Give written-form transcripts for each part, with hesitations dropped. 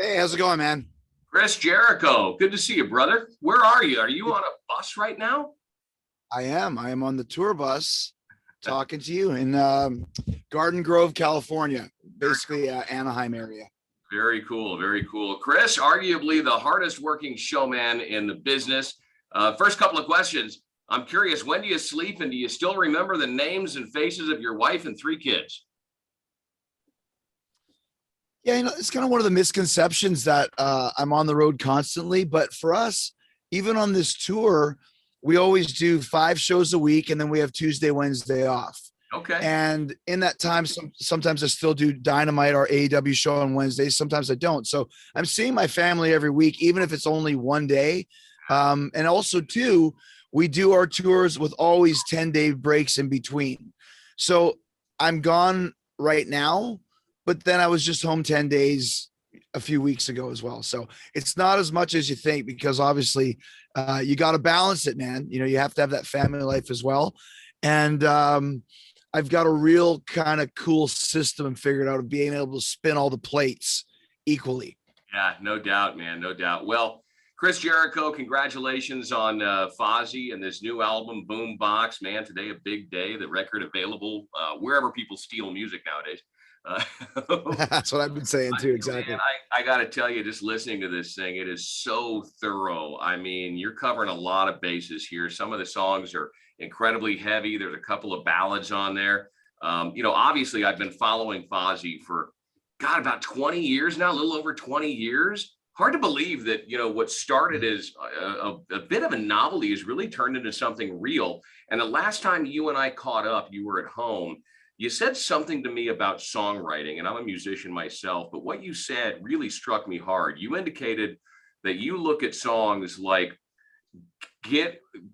Hey, how's it going, man? Chris Jericho, good to see you, brother. Where are you? Are you on a bus right now? I am. I am on the tour bus talking to you in Garden Grove, California, basically Anaheim area. Very cool, very cool. Chris, arguably the hardest working showman in the business. First couple of questions. I'm curious, when do you sleep and do you still remember the names and faces of your wife and three kids? Yeah, it's kind of one of the misconceptions that I'm on the road constantly. But for us, even on this tour, we always do 5 shows a week, and then we have Tuesday, Wednesday off. Okay. And in that time, sometimes I still do Dynamite, our AEW show on Wednesdays. Sometimes I don't. So I'm seeing my family every week, even if it's only one day. And also, too, we do our tours with always 10-day breaks in between. So I'm gone right now, but then I was just home 10 days a few weeks ago as well. So it's not as much as you think, because obviously you got to balance it, man. You have to have that family life as well. And I've got a real kind of cool system figured out of being able to spin all the plates equally. Yeah, no doubt, man. No doubt. Well, Chris Jericho, congratulations on Fozzy and this new album, Boombox. Man, today a big day. The record available wherever people steal music nowadays. That's what I've been saying too. Exactly. Man, I got to tell you, just listening to this thing, it is so thorough. I mean, you're covering a lot of bases here. Some of the songs are incredibly heavy. There's a couple of ballads on there. Obviously I've been following Fozzy for about 20 years now, a little over 20 years. Hard to believe that, what started as a bit of a novelty has really turned into something real. And the last time you and I caught up, you were at home. You said something to me about songwriting, and I'm a musician myself, but what you said really struck me hard. You indicated that you look at songs like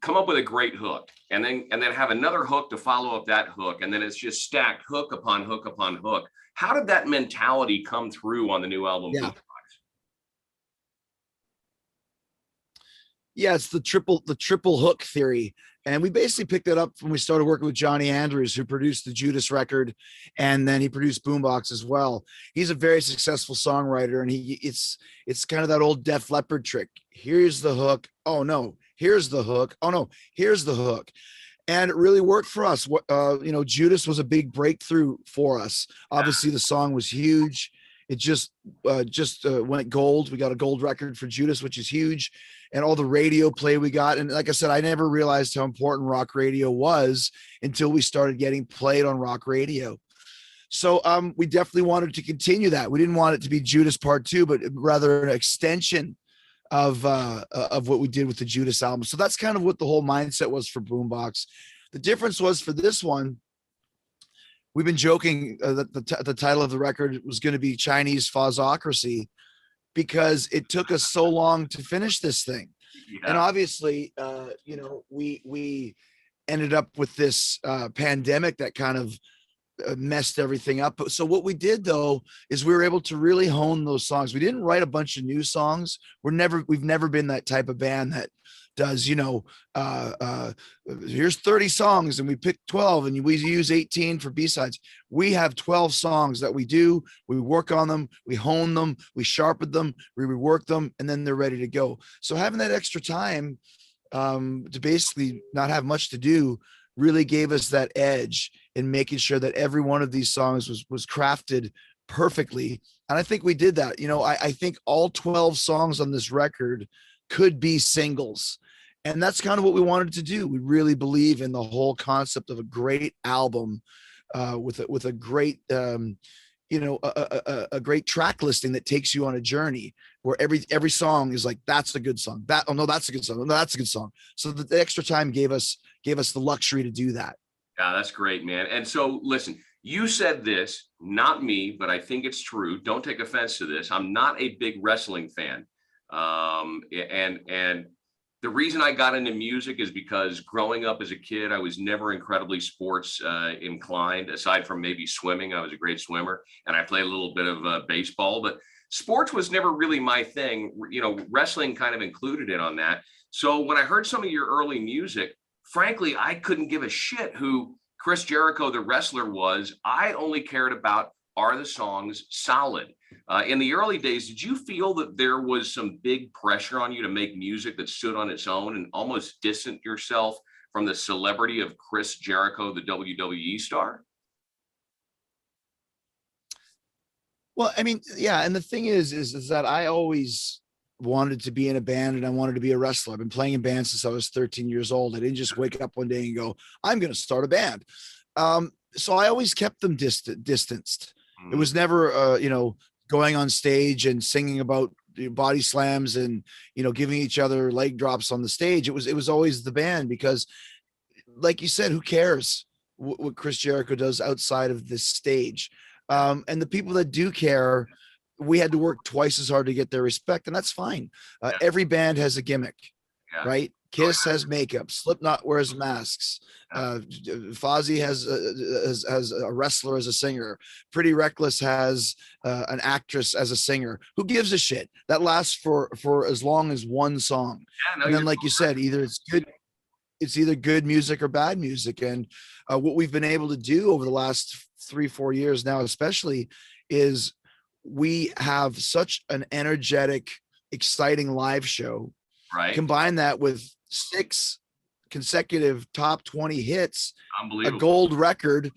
come up with a great hook and then have another hook to follow up that hook, and then it's just stacked hook upon hook upon hook. How did that mentality come through on the new album? Yeah. Yeah, it's the triple hook theory. And we basically picked it up when we started working with Johnny Andrews, who produced the Judas record, and then he produced Boombox as well. He's a very successful songwriter, and it's kind of that old Def Leppard trick. Here's the hook. Oh no, here's the hook. Oh no, here's the hook. And it really worked for us. Judas was a big breakthrough for us. Obviously, the song was huge. It just went gold. We got a gold record for Judas, which is huge, and all the radio play we got. And like I said, I never realized how important rock radio was until we started getting played on rock radio. So we definitely wanted to continue that. We didn't want it to be Judas Part 2, but rather an extension of what we did with the Judas album. So that's kind of what the whole mindset was for Boombox. The difference was for this one, we've been joking that the title of the record was going to be Chinese Fozzocracy, because it took us so long to finish this thing. Yeah. And obviously, we ended up with this pandemic that kind of messed everything up. So what we did, though, is we were able to really hone those songs. We didn't write a bunch of new songs. We've never been that type of band that does, here's 30 songs and we pick 12 and we use 18 for B-sides. We have 12 songs that we do. We work on them, we hone them, we sharpen them, we rework them, and then they're ready to go. So having that extra time to basically not have much to do really gave us that edge in making sure that every one of these songs was crafted perfectly. And I think we did that. I think all 12 songs on this record could be singles. And that's kind of what we wanted to do. We really believe in the whole concept of a great album with a great, a great track listing that takes you on a journey where every song is like, that's a good song. That's a good song. No, that's a good song. So the extra time gave us the luxury to do that. Yeah, that's great, man. And so listen, you said this, not me, but I think it's true. Don't take offense to this. I'm not a big wrestling fan. And the reason I got into music is because growing up as a kid, I was never incredibly sports inclined, aside from maybe swimming. I was a great swimmer, and I played a little bit of baseball, but sports was never really my thing. Wrestling kind of included it on that. So when I heard some of your early music, frankly, I couldn't give a shit who Chris Jericho, the wrestler, was. I only cared about are the songs solid? In the early days, did you feel that there was some big pressure on you to make music that stood on its own and almost distant yourself from the celebrity of Chris Jericho, the WWE star? Well, I mean, yeah, and the thing is that I always wanted to be in a band and I wanted to be a wrestler. I've been playing in bands since I was 13 years old. I didn't just wake up one day and go, I'm going to start a band. So I always kept them distanced. It was never, going on stage and singing about body slams and, giving each other leg drops on the stage. It was always the band because, like you said, who cares what Chris Jericho does outside of this stage? And the people that do care, we had to work twice as hard to get their respect, and that's fine. Yeah. Every band has a gimmick, Yeah. right? Kiss has makeup. Slipknot wears masks. Fozzy has a wrestler as a singer. Pretty Reckless has an actress as a singer. Who gives a shit? That lasts for as long as one song. Yeah, no, And then, like you said, it's either good music or bad music. And what we've been able to do over the last 3-4 years now, especially, is we have such an energetic, exciting live show. right. Combine that with 6 consecutive top 20 hits, a Unbelievable. gold record,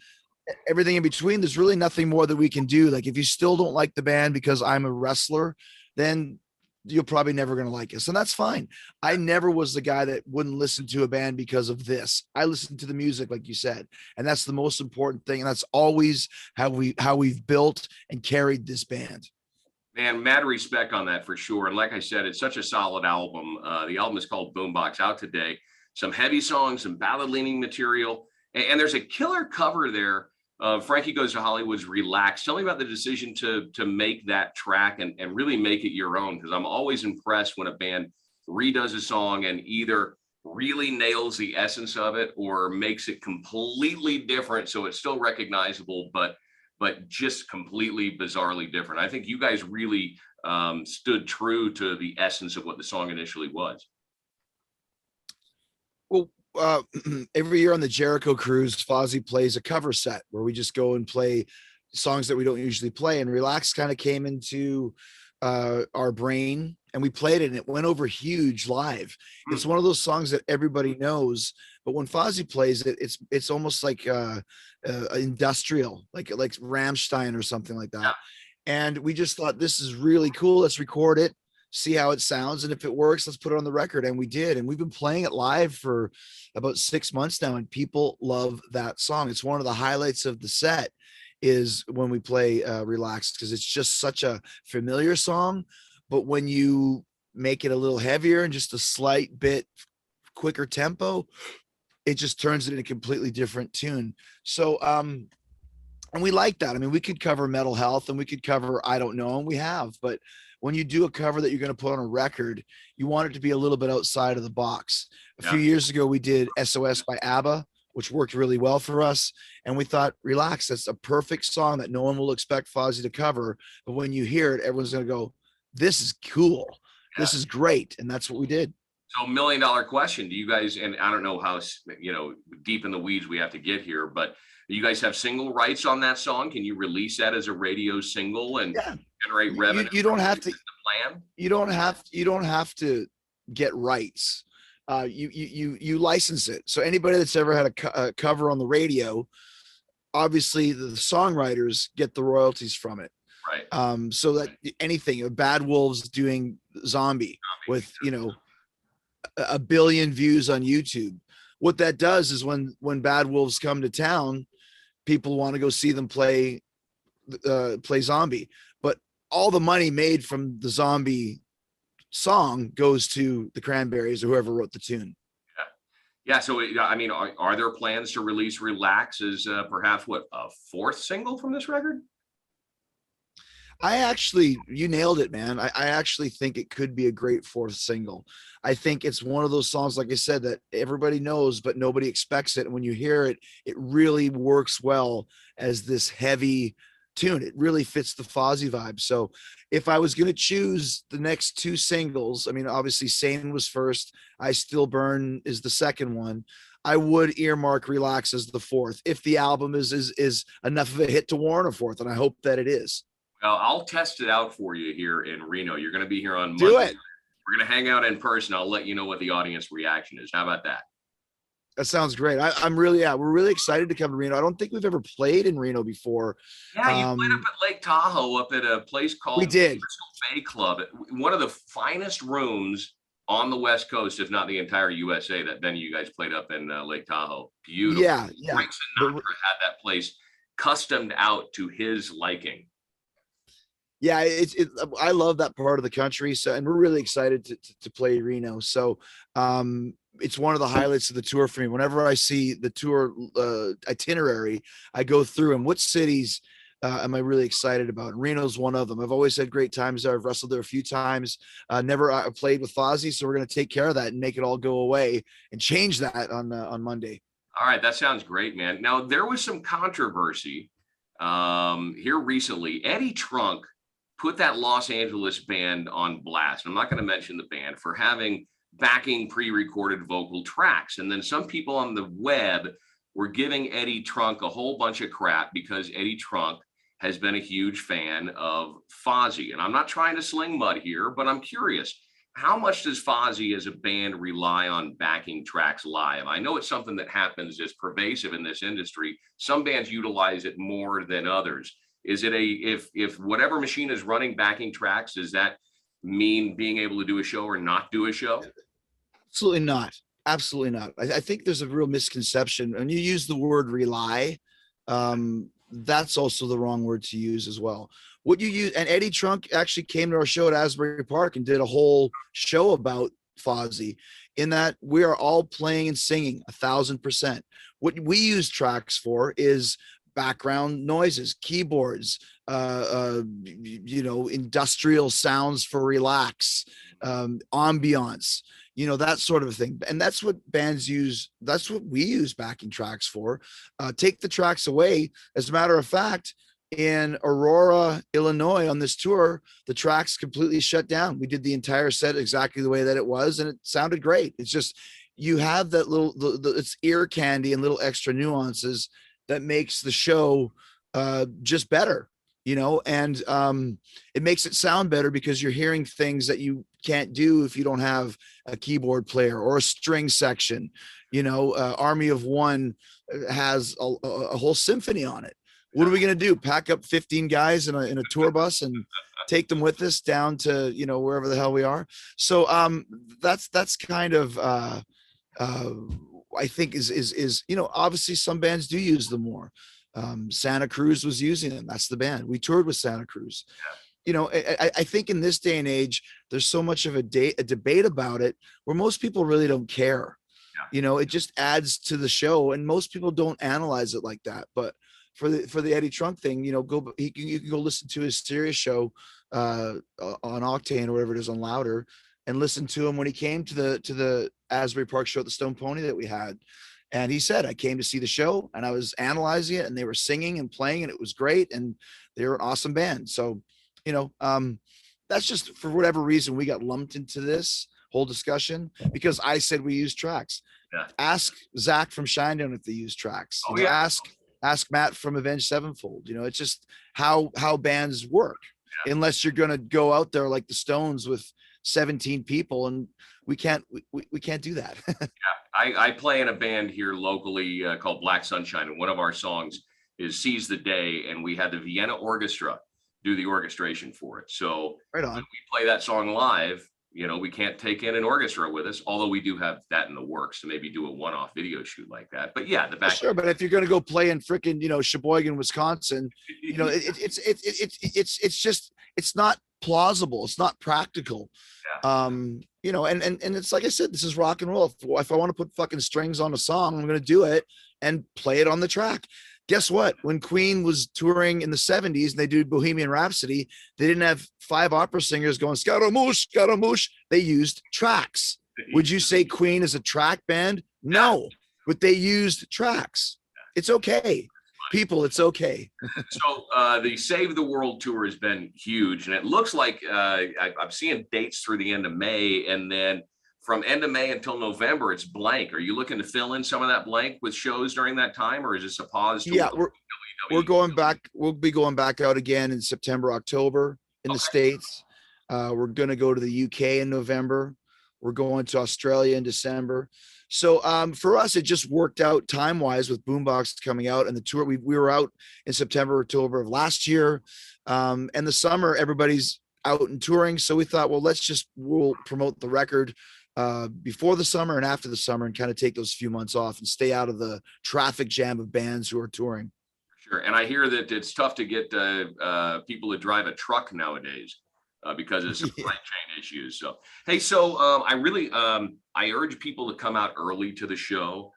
everything in between. There's really nothing more that we can do. Like, if you still don't like the band because I'm a wrestler, then you're probably never going to like us. And that's fine. I never was the guy that wouldn't listen to a band because of this. I listened to the music, like you said, and that's the most important thing. And that's always how we've built and carried this band. Man, mad respect on that for sure. And like I said, it's such a solid album. The album is called Boombox, out today. Some heavy songs, some ballad leaning material. And there's a killer cover there. Frankie Goes to Hollywood's Relax. Tell me about the decision to make that track and really make it your own, because I'm always impressed when a band redoes a song and either really nails the essence of it or makes it completely different so it's still recognizable, but just completely bizarrely different. I think you guys really stood true to the essence of what the song initially was. Well, every year on the Jericho cruise, Fozzy plays a cover set where we just go and play songs that we don't usually play. And Relax kind of came into our brain, and we played it, and it went over huge live. It's one of those songs that everybody knows, but when Fozzy plays it, it's almost like industrial, like Rammstein or something like that. Yeah. And we just thought, this is really cool. Let's record it, see how it sounds, and if it works, let's put it on the record. And we did, and we've been playing it live for about 6 months now, and people love that song. It's one of the highlights of the set is when we play Relax, because it's just such a familiar song, but when you make it a little heavier and just a slight bit quicker tempo, it just turns it into a completely different tune. So and we like that. I mean, we could cover Mental Health and we could cover I Don't Know, and we have, but when you do a cover that you're going to put on a record, you want it to be a little bit outside of the box. A few years ago, we did SOS by ABBA, which worked really well for us. And we thought, Relax, that's a perfect song that no one will expect Fozzy to cover. But when you hear it, everyone's going to go, this is cool. Yeah. This is great. And that's what we did. So $1 million question. Do you guys, and I don't know how, deep in the weeds we have to get here, but do you guys have single rights on that song? Can you release that as a radio single and generate revenue? You don't have to. Plan? You don't have to get rights. You license it. So anybody that's ever had a cover on the radio, obviously the songwriters get the royalties from it. Right. So that anything, Bad Wolves doing Zombie with, 1 billion views on YouTube. What that does is when Bad Wolves come to town, people want to go see them play Zombie. But all the money made from the Zombie song goes to the Cranberries or whoever wrote the tune. Yeah. So, I mean, are there plans to release Relax as perhaps a 4th single from this record? You nailed it, man. I actually think it could be a great 4th single. I think it's one of those songs, like I said, that everybody knows, but nobody expects it. And when you hear it, it really works well as this heavy tune. It really fits the Fozzy vibe. So if I was going to choose the next 2 singles, I mean, obviously Sane was first. I Still Burn is the second one. I would earmark Relax as the fourth if the album is enough of a hit to warrant a fourth, and I hope that it is. Well, I'll test it out for you here in Reno. You're going to be here on Do Monday. it. We're going to hang out in person. I'll let you know what the audience reaction is. How about that? That sounds great. I'm really, yeah, we're really excited to come to Reno. I don't think we've ever played in Reno before. Yeah, you played up at Lake Tahoe, up at a place called We did. Crystal Bay Club. One of the finest rooms on the West Coast, if not the entire USA. That venue you guys played up in Lake Tahoe. Beautiful. Yeah, yeah. Frank Sinatra had that place customed out to his liking. Yeah, I love that part of the country. So, and we're really excited to play Reno. So, it's one of the highlights of the tour for me. Whenever I see the tour itinerary, I go through and what cities am I really excited about? And Reno's one of them. I've always had great times there. I've wrestled there a few times. Never played with Fozzy, so we're going to take care of that and make it all go away and change that on Monday. All right, that sounds great, man. Now there was some controversy here recently. Eddie Trunk put that Los Angeles band on blast. I'm not going to mention the band for having backing pre-recorded vocal tracks. And then some people on the web were giving Eddie Trunk a whole bunch of crap because Eddie Trunk has been a huge fan of Fozzy. And I'm not trying to sling mud here, but I'm curious, how much does Fozzy as a band rely on backing tracks live? I know it's something that happens, is pervasive in this industry. Some bands utilize it more than others. Is it if whatever machine is running backing tracks, does that mean being able to do a show or not do a show? Absolutely not. Absolutely not. I think there's a real misconception. And you use the word rely. That's also the wrong word to use as well. What you use, and Eddie Trunk actually came to our show at Asbury Park and did a whole show about Fozzy, in that we are all playing and singing 1,000%. What we use tracks for is background noises, keyboards, industrial sounds for relax, ambiance, that sort of thing. And that's what bands use. That's what we use backing tracks for. Take the tracks away. As a matter of fact, in Aurora, Illinois on this tour, the tracks completely shut down. We did the entire set exactly the way that it was, and it sounded great. It's just, you have that it's ear candy and little extra nuances that makes the show just better, and it makes it sound better because you're hearing things that you can't do if you don't have a keyboard player or a string section. Army of One has a whole symphony on it. What are we going to do? Pack up 15 guys in a tour bus and take them with us down to, wherever the hell we are. So that's kind of, I think is, obviously some bands do use them more. Santa Cruz was using them. That's the band. We toured with Santa Cruz. I think in this day and age, there's so much of a debate about it where most people really don't care. It just adds to the show, and most people don't analyze it like that. But for the Eddie Trunk thing, you can go listen to his Sirius show on Octane or whatever it is on Louder, and listen to him when he came to the Asbury Park show at the Stone Pony that we had. And he said, I came to see the show and I was analyzing it, and they were singing and playing, and it was great, and they were an awesome band. So, that's just, for whatever reason, we got lumped into this whole discussion because I said we use tracks. Yeah. Ask Zach from Shinedown if they use tracks. Oh, yeah. Ask Matt from Avenged Sevenfold. It's just how bands work. Yeah. Unless you're going to go out there like the Stones with 17 people, and we can't do that. Yeah. I play in a band here locally called Black Sunshine, and one of our songs is Seize the Day, and we had the Vienna Orchestra do the orchestration for it. So right on. When we play that song live, we can't take in an orchestra with us, although we do have that in the works to maybe do a one-off video shoot like that. But yeah, the back. Sure, but if you're going to go play in frickin', Sheboygan, Wisconsin, it's just, it's not plausible. It's not practical. Yeah. And it's like I said, this is rock and roll. If I want to put fucking strings on a song, I'm going to do it and play it on the track. Guess what? When Queen was touring in the 70s and they did Bohemian Rhapsody, they didn't have 5 opera singers going Scaramouche, Scaramouche. They used tracks. Would you say Queen is a track band? No, but they used tracks. It's okay. People, it's okay. So the Save the World tour has been huge, and it looks like I'm seeing dates through the end of May, and then from end of May until November, it's blank. Are you looking to fill in some of that blank with shows during that time, or is this a pause? Yeah, we're going back. We'll be going back out again in September, October in the States. We're going to go to the UK in November. We're going to Australia in December. So for us, it just worked out time wise with Boombox coming out and the tour. We were out in September, October of last year. And the summer, everybody's out and touring. So we thought, well, we'll promote the record before the summer and after the summer and kind of take those few months off and stay out of the traffic jam of bands who are touring. Sure. And I hear that it's tough to get people to drive a truck nowadays because of supply chain issues. So, hey, I urge people to come out early to the show.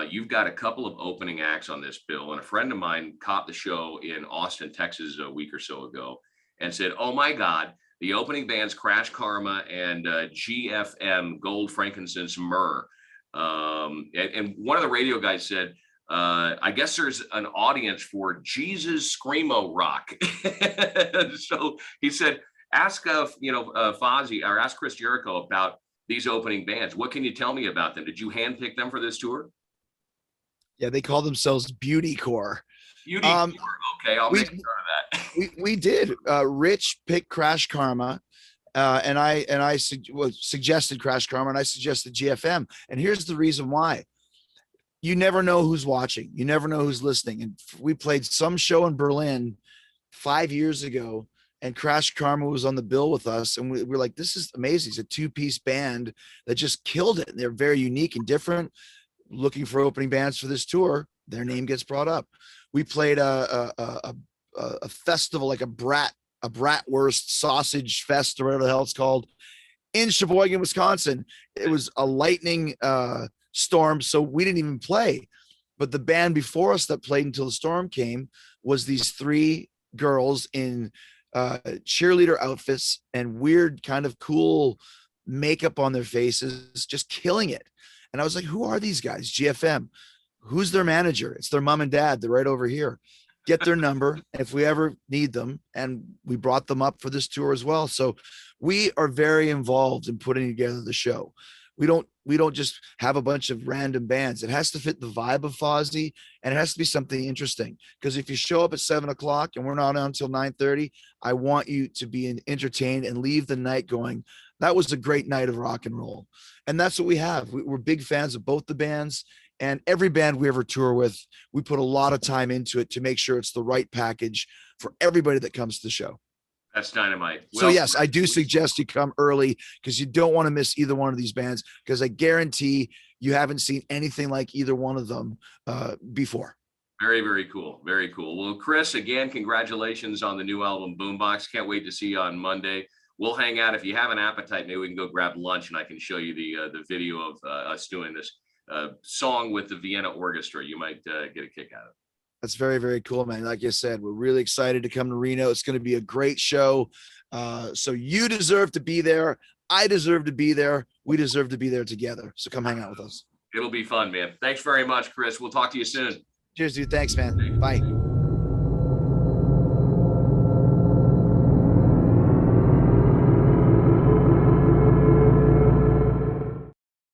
You've got a couple of opening acts on this bill, and a friend of mine caught the show in Austin, Texas a week or so ago and said, oh my God, the opening band's Crash Karma and GFM, Gold, Frankincense, Myrrh. And one of the radio guys said, I guess there's an audience for Jesus Screamo Rock. So he said, ask Fozzy or ask Chris Jericho about these opening bands. What can you tell me about them? Did you handpick them for this tour? Yeah, they call themselves Beauty Core. Beauty Core. Okay, I'll make sure of that. We did. Rich picked Crash Karma. And I suggested Crash Karma, and I suggested GFM. And here's the reason why. You never know who's watching. You never know who's listening. And we played some show in Berlin 5 years ago, and Crash Karma was on the bill with us. And we're like, this is amazing. It's a two-piece band that just killed it. And they're very unique and different. Looking for opening bands for this tour, their name gets brought up. We played a festival, like a bratwurst sausage fest or whatever the hell it's called, in Sheboygan, Wisconsin. It was a lightning storm, so we didn't even play. But the band before us that played until the storm came was these three girls in cheerleader outfits and weird kind of cool makeup on their faces, just killing it. And I was like, who are these guys? GFM. Who's their manager? It's their mom and dad. They're right over here. Get their number if we ever need them. And we brought them up for this tour as well. So we are very involved in putting together the show. We don't just have a bunch of random bands. It has to fit the vibe of Fozzy, and it has to be something interesting. Because if you show up at 7:00 and we're not on until 9:30, I want you to be entertained and leave the night going, that was a great night of rock and roll. And that's what we have. We're big fans of both the bands, and every band we ever tour with, we put a lot of time into it to make sure it's the right package for everybody that comes to the show. That's dynamite. So yes, I do suggest you come early, because you don't want to miss either one of these bands, because I guarantee you haven't seen anything like either one of them before. Very, very cool. Very cool. Well, Chris, again, congratulations on the new album, Boombox. Can't wait to see you on Monday. We'll hang out. If you have an appetite, maybe we can go grab lunch and I can show you the video of us doing this song with the Vienna Orchestra. You might get a kick out of it. That's very, very cool, man. Like I said, we're really excited to come to Reno. It's going to be a great show. So you deserve to be there. I deserve to be there. We deserve to be there together. So come hang out with us. It'll be fun, man. Thanks very much, Chris. We'll talk to you soon. Cheers, dude. Thanks, man. Bye.